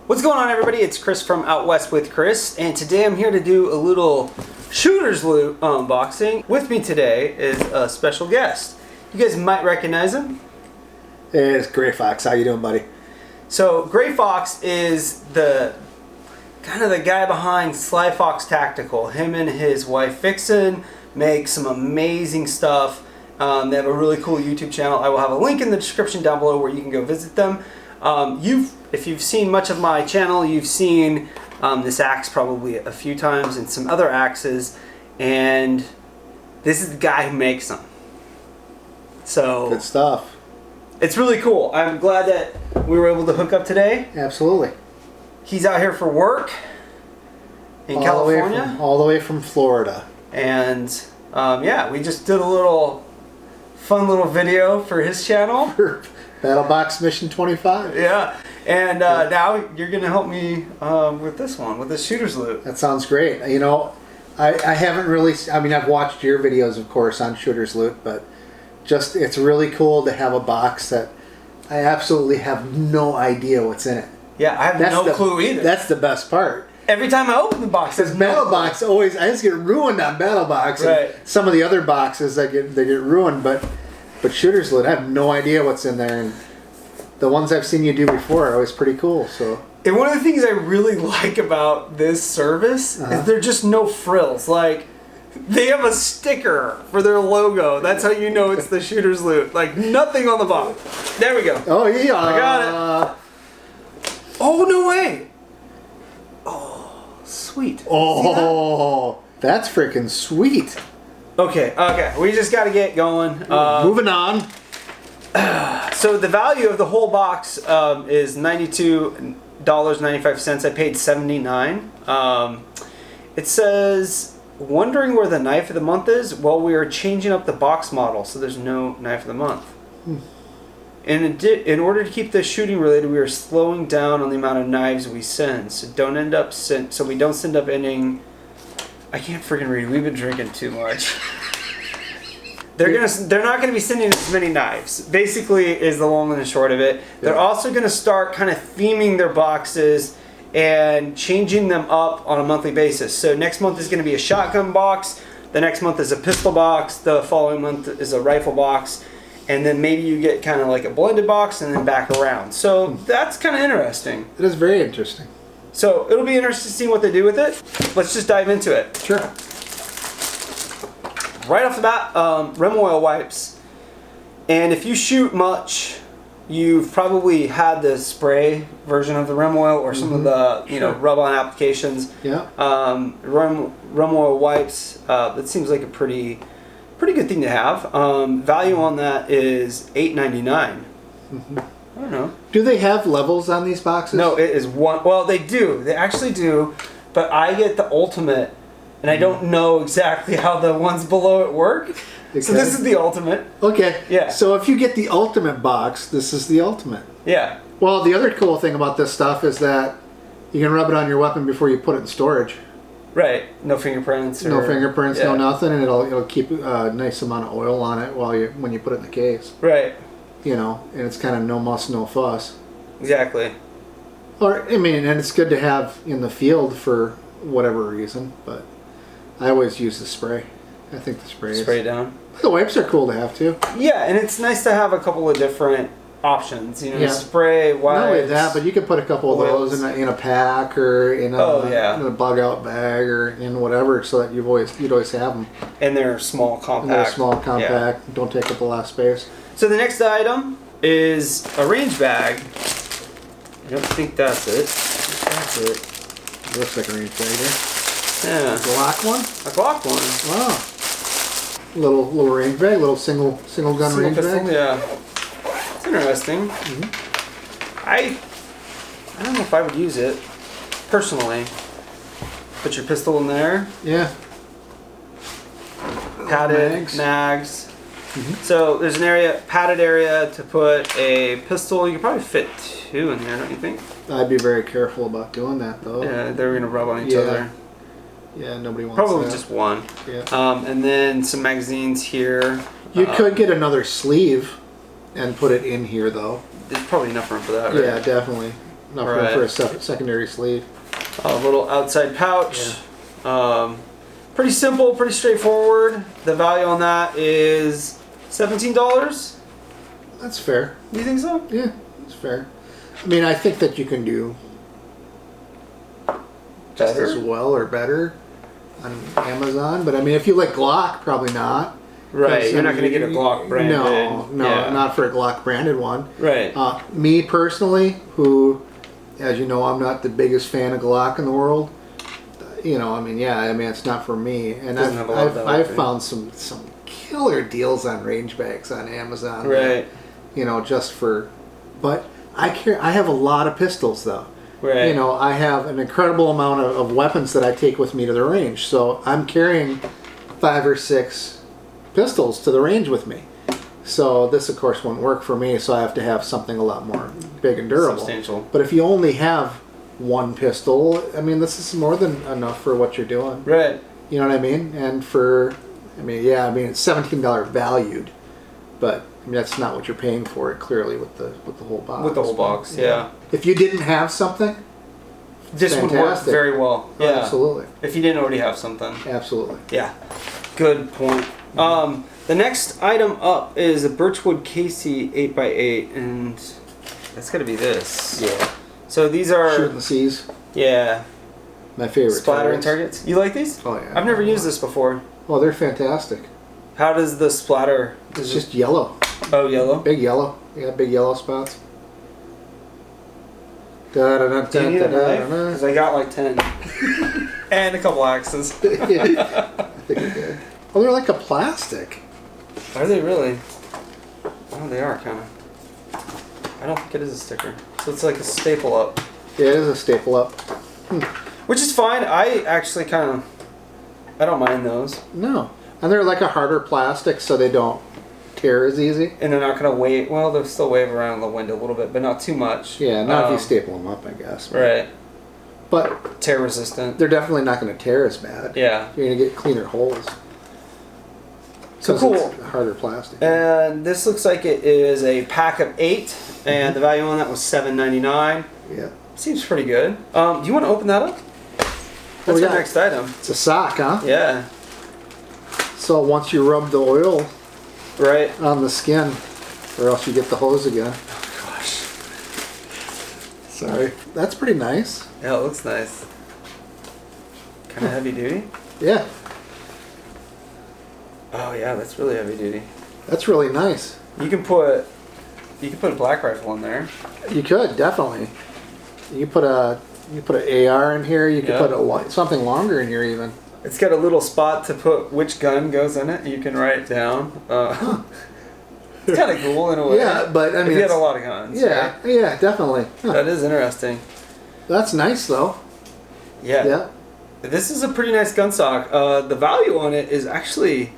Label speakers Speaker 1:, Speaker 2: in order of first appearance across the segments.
Speaker 1: What's going on, everybody? It's Chris from Out West with Chris, and today I'm here to do a little Shooter's Loot unboxing. With me today is a special guest. You guys might recognize him.
Speaker 2: Hey, it's Greyfox. How you doing, buddy?
Speaker 1: So Greyfox is the guy behind Sly Fox Tactical. Him and his wife Vixen make some amazing stuff. They have a really cool YouTube channel. I will have a link in the description down below where you can go visit them. If you've seen much of my channel, you've seen this axe probably a few times and some other axes, and this is the guy who makes them. So
Speaker 2: good stuff. It's
Speaker 1: really cool. I'm glad that we were able to hook up today.
Speaker 2: Absolutely.
Speaker 1: He's out here for work in California.
Speaker 2: All the way from Florida.
Speaker 1: And yeah, we just did a fun little video for his channel.
Speaker 2: Battlebox Mission 25.
Speaker 1: Yeah. And now you're going to help me with this one, with the Shooter's Loot.
Speaker 2: That sounds great. You know, I haven't really, I mean, I've watched your videos, of course, on Shooter's Loot, but just, it's really cool to have a box that I absolutely have no idea what's in it.
Speaker 1: Yeah, I have no clue either.
Speaker 2: That's the best part.
Speaker 1: Every time I open the box,
Speaker 2: because BattleBox always, I just get ruined on BattleBox.
Speaker 1: Right.
Speaker 2: And some of the other boxes, they get ruined, but Shooter's Loot, I have no idea what's in there. And the ones I've seen you do before are always pretty cool. So,
Speaker 1: and one of the things I really like about this service is there's just no frills. Like, they have a sticker for their logo. That's how you know it's the Shooter's Loot. Like, nothing on the box. There we go.
Speaker 2: Oh yeah,
Speaker 1: I got it. Oh, no way. Oh, sweet.
Speaker 2: Oh, that's freaking sweet.
Speaker 1: Okay. We just got to get going.
Speaker 2: Moving on.
Speaker 1: So the value of the whole box is $92.95. I paid $79. It says, wondering where the knife of the month is? Well, we are changing up the box model, so there's no knife of the month. And in order to keep this shooting related, we are slowing down on the amount of knives we send, so we don't end up ending. I can't freaking read. We've been drinking too much. They're not gonna be sending as many knives. Basically, is the long and the short of it. They're also gonna start kind of theming their boxes and changing them up on a monthly basis. So next month is gonna be a shotgun box. The next month is a pistol box. The following month is a rifle box. And then maybe you get kind of like a blended box and then back around. So that's kind of interesting.
Speaker 2: It is very interesting.
Speaker 1: So it'll be interesting to see what they do with it. Let's just dive into it.
Speaker 2: Sure.
Speaker 1: Right off the bat, rim oil wipes. And if you shoot much, you've probably had the spray version of the rim oil or some of the rub-on applications.
Speaker 2: Yeah.
Speaker 1: Rim oil wipes. That seems like a pretty good thing to have. Value on that is $8.99. I don't know.
Speaker 2: Do they have levels on these boxes?
Speaker 1: No, it is one. Well, they do. They actually do. But I get the ultimate, and I don't know exactly how the ones below it work. Okay. So this is the ultimate.
Speaker 2: Okay.
Speaker 1: Yeah.
Speaker 2: So if you get the ultimate box, this is the ultimate.
Speaker 1: Yeah.
Speaker 2: Well, the other cool thing about this stuff is that you can rub it on your weapon before you put it in storage.
Speaker 1: Right. No fingerprints.
Speaker 2: No fingerprints. No nothing, and it'll keep a nice amount of oil on it when you put it in the case.
Speaker 1: Right.
Speaker 2: You know, and it's kind of no muss, no fuss.
Speaker 1: Exactly.
Speaker 2: Or I mean, and it's good to have in the field for whatever reason, but I always use the spray. I think the spray
Speaker 1: it down.
Speaker 2: The wipes are cool to have too.
Speaker 1: Yeah, and it's nice to have a couple of different options. You know, spray, wipes.
Speaker 2: Not only that, but you can put a couple of those in a pack or in a bug out bag or in whatever, so that you'd always have them.
Speaker 1: And they're small, compact.
Speaker 2: And they're small, compact. Yeah. Don't take up a lot of space.
Speaker 1: So the next item is a range bag. I don't think that's it. That's it.
Speaker 2: It looks like a range bag here.
Speaker 1: Yeah.
Speaker 2: A Glock one?
Speaker 1: A Glock one.
Speaker 2: Wow. Little range bag, little single gun range
Speaker 1: pistol,
Speaker 2: bag.
Speaker 1: Yeah. It's interesting. I don't know if I would use it personally. Put your pistol in there.
Speaker 2: Yeah.
Speaker 1: Padded mags. So there's an padded area to put a pistol. You could probably fit two in there, don't you think?
Speaker 2: I'd be very careful about doing that, though.
Speaker 1: Yeah, they're gonna rub on each other.
Speaker 2: Yeah, nobody wants
Speaker 1: probably
Speaker 2: that.
Speaker 1: Just one.
Speaker 2: Yeah.
Speaker 1: And then some magazines here.
Speaker 2: You could get another sleeve and put it in here, though.
Speaker 1: There's probably enough room for that, right?
Speaker 2: Yeah, definitely. enough room for a secondary sleeve.
Speaker 1: A little outside pouch. Yeah. Pretty simple, pretty straightforward. The value on that is $17.
Speaker 2: That's fair.
Speaker 1: You think so?
Speaker 2: Yeah, that's fair. I mean, I think that you can do just
Speaker 1: better?
Speaker 2: as well or better on Amazon. But I mean, if you like Glock, probably not.
Speaker 1: Right, you're not going to get a Glock branded.
Speaker 2: No, not for a Glock branded one.
Speaker 1: Right.
Speaker 2: Me personally, who, as you know, I'm not the biggest fan of Glock in the world. You know, I mean, it's not for me. And I've found some killer deals on range bags on Amazon.
Speaker 1: Right.
Speaker 2: You know, but I have a lot of pistols though.
Speaker 1: Right.
Speaker 2: You know, I have an incredible amount of weapons that I take with me to the range. So I'm carrying 5 or 6 pistols to the range with me. So this, of course, won't work for me. So I have to have something a lot more big and durable.
Speaker 1: Substantial.
Speaker 2: But if you only have one pistol, I mean, this is more than enough for what you're doing.
Speaker 1: Right.
Speaker 2: You know what I mean? And it's $17 valued, but I mean, that's not what you're paying for it clearly with the whole box.
Speaker 1: With the whole box, yeah.
Speaker 2: If you didn't have something,
Speaker 1: this would work very well. Yeah,
Speaker 2: absolutely.
Speaker 1: If you didn't already have something.
Speaker 2: Absolutely.
Speaker 1: Yeah. Good point. The next item up is a Birchwood KP8, and that's got to be this.
Speaker 2: Yeah.
Speaker 1: So these are
Speaker 2: Shooting the Seas.
Speaker 1: Yeah.
Speaker 2: My favorite.
Speaker 1: Splattering targets. You like these?
Speaker 2: Oh yeah.
Speaker 1: I've never used this before.
Speaker 2: Oh, they're fantastic.
Speaker 1: How does the splatter?
Speaker 2: It's just yellow.
Speaker 1: Oh, yellow.
Speaker 2: Big yellow. You got big yellow spots.
Speaker 1: Do you need a knife? Because I got like 10. And a couple axes.
Speaker 2: Yeah. I think you're good. Oh, they're like a plastic.
Speaker 1: Are they really? Oh, they are kind of. I don't think it is a sticker. So it's like a staple up.
Speaker 2: Yeah, it is a staple up.
Speaker 1: Which is fine. I actually I don't mind those.
Speaker 2: No. And they're like a harder plastic, so they don't tear as easy.
Speaker 1: And they're not going to wave. Well, they'll still wave around the wind a little bit, but not too much.
Speaker 2: Yeah, not if you staple them up, I guess.
Speaker 1: Right.
Speaker 2: But
Speaker 1: tear resistant.
Speaker 2: They're definitely not going to tear as bad.
Speaker 1: Yeah.
Speaker 2: You're going to get cleaner holes.
Speaker 1: So cool.
Speaker 2: It's harder plastic.
Speaker 1: And this looks like it is a pack of 8, and the value on that was $7.99.
Speaker 2: Yeah.
Speaker 1: Seems pretty good. Do you want to open that up? That's our next item.
Speaker 2: It's a sock, huh?
Speaker 1: Yeah.
Speaker 2: So once you rub the oil on the skin, or else you get the hose again.
Speaker 1: Oh gosh.
Speaker 2: Sorry. That's pretty nice.
Speaker 1: Yeah, it looks nice. Kind of heavy duty?
Speaker 2: Yeah.
Speaker 1: Oh yeah, that's really heavy duty.
Speaker 2: That's really nice.
Speaker 1: You can put a black rifle in there.
Speaker 2: You could, definitely. You put an AR in here. You could put something longer in here even.
Speaker 1: It's got a little spot to put which gun goes in it. You can write it down. It's kind of cool in a way.
Speaker 2: Yeah, but I mean,
Speaker 1: if you had a lot of guns.
Speaker 2: Yeah,
Speaker 1: right?
Speaker 2: yeah, definitely. Huh.
Speaker 1: That is interesting.
Speaker 2: That's nice though.
Speaker 1: Yeah.
Speaker 2: Yeah.
Speaker 1: This is a pretty nice gun stock. The value on it is actually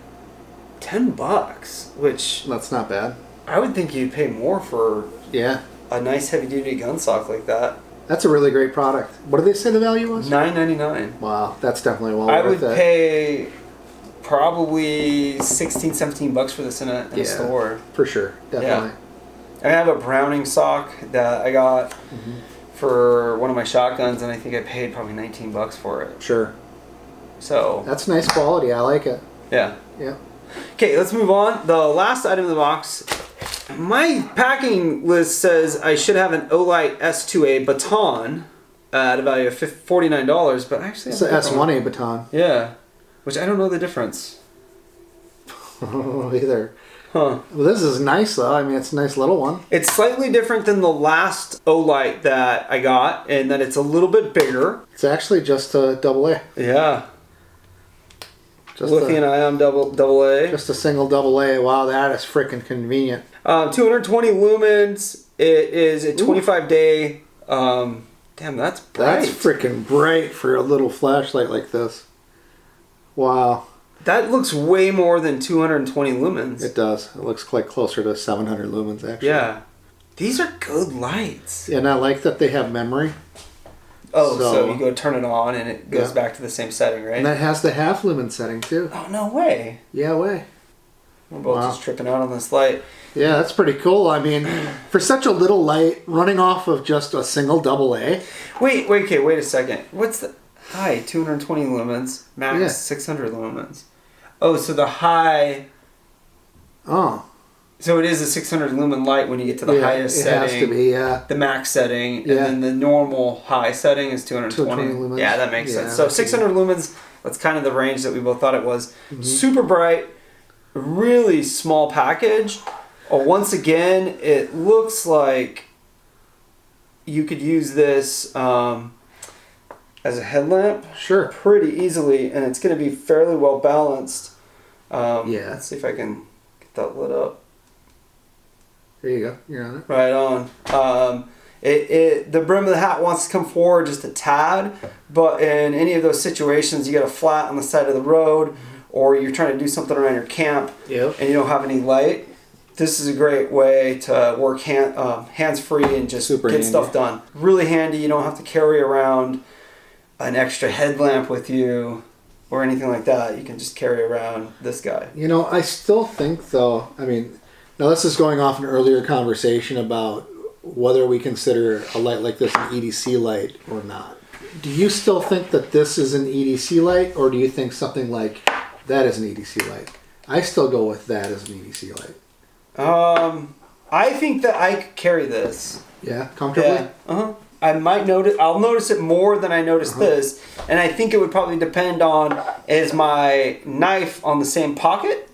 Speaker 1: $10, which
Speaker 2: that's not bad.
Speaker 1: I would think you'd pay more for a nice heavy duty gun stock like that.
Speaker 2: That's a really great product. What did they say the value was?
Speaker 1: $9.99.
Speaker 2: Wow, that's definitely well
Speaker 1: worth
Speaker 2: it.
Speaker 1: I would pay probably $16-17 for this in a store.
Speaker 2: For sure, definitely.
Speaker 1: Yeah. I have a Browning sock that I got for one of my shotguns, and I think I paid probably $19 for it.
Speaker 2: Sure.
Speaker 1: So
Speaker 2: that's nice quality. I like it.
Speaker 1: Yeah.
Speaker 2: Yeah.
Speaker 1: Okay, let's move on. The last item in the box. My packing list says I should have an Olight S2A baton at a value of $49, but actually
Speaker 2: it's an S1A baton.
Speaker 1: Yeah, which I don't know the difference.
Speaker 2: Either.
Speaker 1: Huh.
Speaker 2: Well, this is nice though. I mean, it's a nice little one.
Speaker 1: It's slightly different than the last Olight that I got, in that it's a little bit bigger.
Speaker 2: It's actually just a AA.
Speaker 1: Yeah. Lithium-ion double A.
Speaker 2: Just a single AA. Wow, that is freaking convenient.
Speaker 1: 220 lumens. It is a 25-day. Damn, that's bright.
Speaker 2: That's freaking bright for a little flashlight like this. Wow.
Speaker 1: That looks way more than 220 lumens.
Speaker 2: It does. It looks like closer to 700 lumens actually.
Speaker 1: Yeah. These are good lights.
Speaker 2: And I like that they have memory.
Speaker 1: Oh, so you go turn it on and it goes back to the same setting, right?
Speaker 2: And that has the half lumen setting too.
Speaker 1: Oh, no way.
Speaker 2: Yeah, way.
Speaker 1: We're both just tripping out on this light.
Speaker 2: Yeah, that's pretty cool. I mean, for such a little light, running off of just a single AA.
Speaker 1: Wait a second. What's the high? 220 lumens. Max 600 lumens. Oh, so the high...
Speaker 2: Oh.
Speaker 1: So it is a 600 lumen light when you get to the highest setting.
Speaker 2: It has to be, yeah.
Speaker 1: The max setting, and then the normal high setting is 220
Speaker 2: lumens.
Speaker 1: Yeah, that makes sense. So 600 lumens, that's kind of the range that we both thought it was. Mm-hmm. Super bright, really small package. Once again, it looks like you could use this as a headlamp.
Speaker 2: Sure.
Speaker 1: Pretty easily, and it's going to be fairly well balanced. Let's see if I can get that lit up.
Speaker 2: There you go. You're on it.
Speaker 1: Right on. The brim of the hat wants to come forward just a tad, but in any of those situations, you got a flat on the side of the road, or you're trying to do something around your camp, and you don't have any light. This is a great way to work hands-free and just get stuff done. Really handy. You don't have to carry around an extra headlamp with you or anything like that. You can just carry around this guy.
Speaker 2: You know, I still think, though, I mean... Now, this is going off an earlier conversation about whether we consider a light like this an EDC light or not. Do you still think that this is an EDC light, or do you think something like that is an EDC light? I still go with that as an EDC light.
Speaker 1: I think that I could carry this.
Speaker 2: Yeah, comfortably?
Speaker 1: Yeah. I'll notice it more than I notice this, and I think it would probably depend on, is my knife on the same pocket?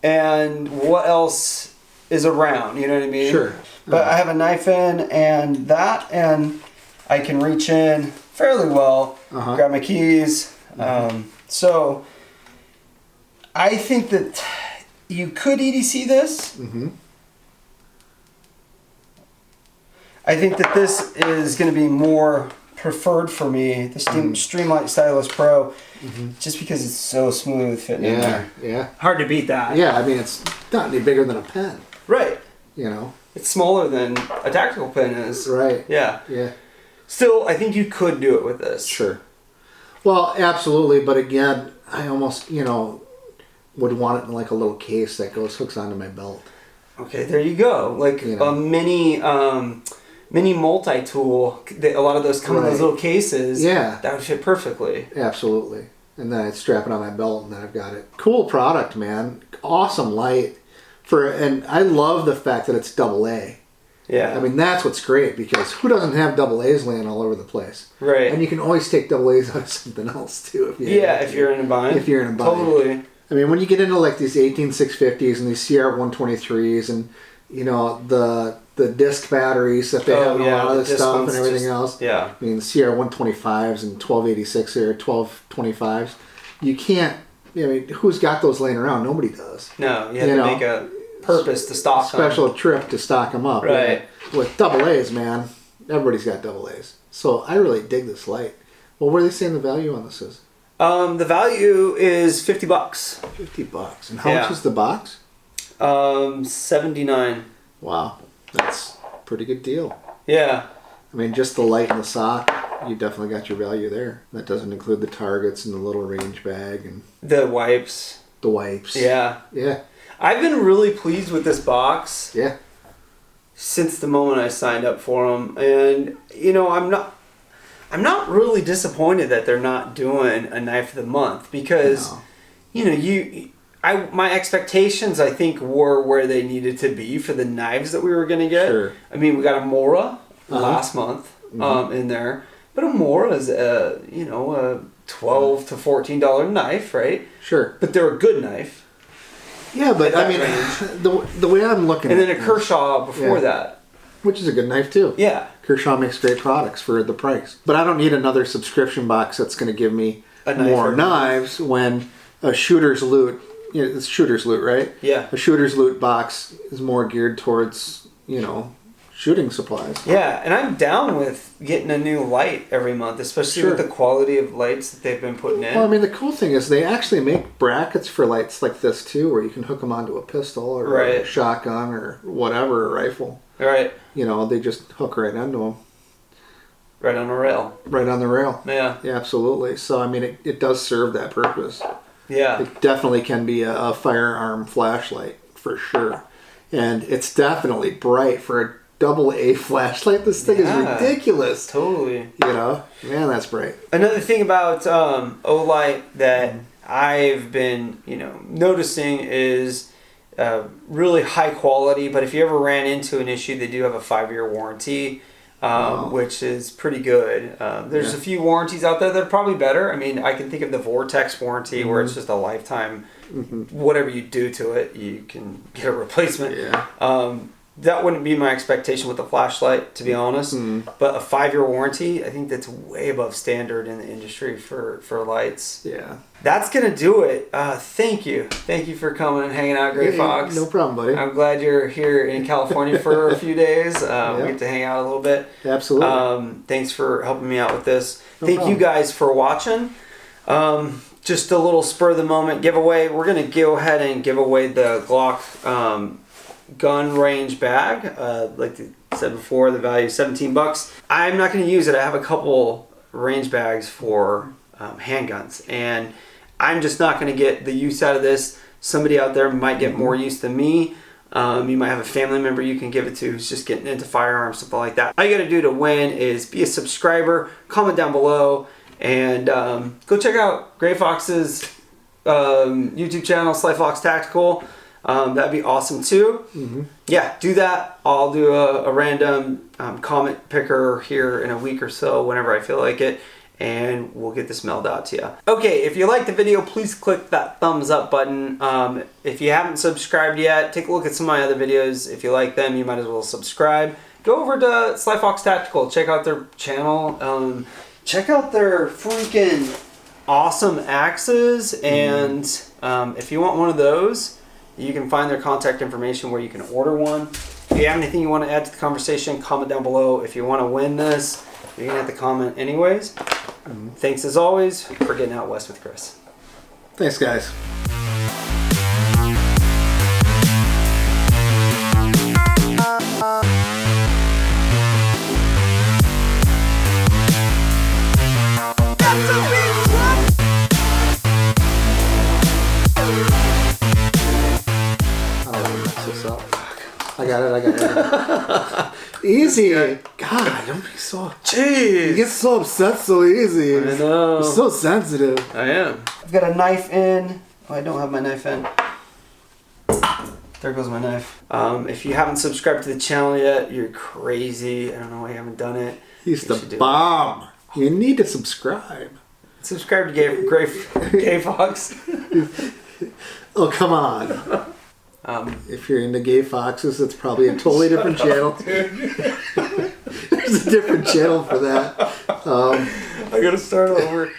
Speaker 1: And what else is around, you know what I mean?
Speaker 2: Sure.
Speaker 1: But I have a knife in and I can reach in fairly well, grab my keys. So I think that you could EDC this. I think that this is going to be more preferred for me, the Streamlight Stylus Pro, just because it's so smooth fitting in there.
Speaker 2: Yeah.
Speaker 1: Hard to beat that.
Speaker 2: Yeah, I mean, it's not any bigger than a pen.
Speaker 1: Right.
Speaker 2: You know?
Speaker 1: It's smaller than a tactical pen is.
Speaker 2: Right.
Speaker 1: Yeah.
Speaker 2: Yeah.
Speaker 1: Still, I think you could do it with this.
Speaker 2: Sure. Well, absolutely, but again, I almost, would want it in like a little case that hooks onto my belt.
Speaker 1: Okay, there you go. Like a mini multi-tool. A lot of those come in those little cases.
Speaker 2: Yeah.
Speaker 1: That would fit perfectly.
Speaker 2: Absolutely. And then I'd strap it on my belt and then I've got it. Cool product, man. Awesome light. And I love the fact that it's AA.
Speaker 1: Yeah.
Speaker 2: I mean, that's what's great, because who doesn't have AA's laying all over the place?
Speaker 1: Right.
Speaker 2: And you can always take AA's out of something else, too.
Speaker 1: If you're in a bind.
Speaker 2: If you're in a bind.
Speaker 1: Totally.
Speaker 2: I mean, when you get into like these 18650s and these CR123s and, the disc batteries that they have and a lot of this stuff and everything else.
Speaker 1: Yeah.
Speaker 2: I mean, the CR125s and 1286 or 1225s. You can't, who's got those laying around? Nobody does.
Speaker 1: No, you have to make a purpose to stock them.
Speaker 2: Special trip to stock them up.
Speaker 1: Right.
Speaker 2: With AA's, man, everybody's got AA's. So I really dig this light. Well, what are they saying the value on this is?
Speaker 1: The value is $50.
Speaker 2: $50. And how much is the box?
Speaker 1: $79.
Speaker 2: Wow. That's a pretty good deal.
Speaker 1: Yeah.
Speaker 2: I mean, just the light and the sock, you definitely got your value there. That doesn't include the targets and the little range bag and
Speaker 1: the wipes.
Speaker 2: The wipes.
Speaker 1: Yeah.
Speaker 2: Yeah.
Speaker 1: I've been really pleased with this box.
Speaker 2: Yeah.
Speaker 1: Since the moment I signed up for them, and I'm not really disappointed that they're not doing a knife of the month, because my expectations, I think, were where they needed to be for the knives that we were going to get.
Speaker 2: Sure.
Speaker 1: I mean, we got a Mora last month in there, but a Mora is a $12 to $14 knife, right?
Speaker 2: Sure.
Speaker 1: But they're a good knife.
Speaker 2: Yeah, but I mean, the way I'm looking
Speaker 1: at it.
Speaker 2: And
Speaker 1: then a Kershaw before that.
Speaker 2: Which is a good knife too.
Speaker 1: Yeah.
Speaker 2: Kershaw makes great products for the price. But I don't need another subscription box that's going to give me more knives when a shooter's loot, it's shooter's loot, right?
Speaker 1: Yeah.
Speaker 2: A shooter's loot box is more geared towards, shooting supplies.
Speaker 1: Yeah, and I'm down with getting a new light every month, especially with the quality of lights that they've been putting in.
Speaker 2: Well, I mean, the cool thing is they actually make brackets for lights like this too, where you can hook them onto a pistol or a shotgun or whatever, a rifle.
Speaker 1: Right.
Speaker 2: They just hook right into them.
Speaker 1: Right on the rail.
Speaker 2: Right on the rail.
Speaker 1: Yeah.
Speaker 2: Yeah, absolutely. So, I mean, it does serve that purpose.
Speaker 1: Yeah.
Speaker 2: It definitely can be a firearm flashlight, for sure. And it's definitely bright for a AA flashlight. This thing is ridiculous.
Speaker 1: Totally.
Speaker 2: You know, man, that's bright.
Speaker 1: Another thing about Olight that I've been, noticing is really high quality. But if you ever ran into an issue, they do have a 5-year warranty, which is pretty good. There's a few warranties out there that are probably better. I mean, I can think of the Vortex warranty where it's just a lifetime. Whatever you do to it, you can get a replacement.
Speaker 2: Yeah.
Speaker 1: That wouldn't be my expectation with the flashlight, to be honest. But a 5-year warranty, I think that's way above standard in the industry for lights.
Speaker 2: Yeah.
Speaker 1: That's going to do it. Thank you. Thank you for coming and hanging out, Greyfox.
Speaker 2: No problem, buddy.
Speaker 1: I'm glad you're here in California for a few days. We get to hang out a little bit.
Speaker 2: Absolutely.
Speaker 1: Thanks for helping me out with this.
Speaker 2: No
Speaker 1: Thank
Speaker 2: problem.
Speaker 1: you guys for watching. Just a little spur of the moment giveaway. We're going to go ahead and give away the Glock gun range bag. Like I said before, the value is $17. I'm not going to use it. I have a couple range bags for handguns, and I'm just not going to get the use out of this. Somebody out there might get more use than me. You might have a family member you can give it to who's just getting into firearms, something like that. All you got to do to win is be a subscriber, comment down below, and go check out Greyfox's YouTube channel, Sly Fox Tactical. That'd be awesome too. Yeah, do that. I'll do a random comment picker here in a week or so whenever I feel like it, and we'll get this mailed out to you. Okay, if you liked the video, please click that thumbs up button. If you haven't subscribed yet, take a look at some of my other videos. If you like them, you might as well subscribe. Go over to Sly Fox Tactical. Check out their channel. Check out their freaking awesome axes. And if you want one of those, you can find their contact information where you can order one. If you have anything you want to add to the conversation, comment down below. If you want to win this, you're going to have to comment anyways. Thanks as always for getting out west with Chris.
Speaker 2: Thanks, guys. I got it. Easy. God, don't be so...
Speaker 1: Jeez.
Speaker 2: You get so upset so easy.
Speaker 1: I know.
Speaker 2: You're so sensitive.
Speaker 1: I am. I've got a knife in. Oh, I don't have my knife in. There goes my knife. If you haven't subscribed to the channel yet, you're crazy. I don't know why you haven't done it.
Speaker 2: He's the bomb. You need to subscribe.
Speaker 1: Subscribe to Greyfox.
Speaker 2: Oh, come on. If you're into gay foxes, it's probably a totally different channel. There's a different channel for that.
Speaker 1: I gotta start over.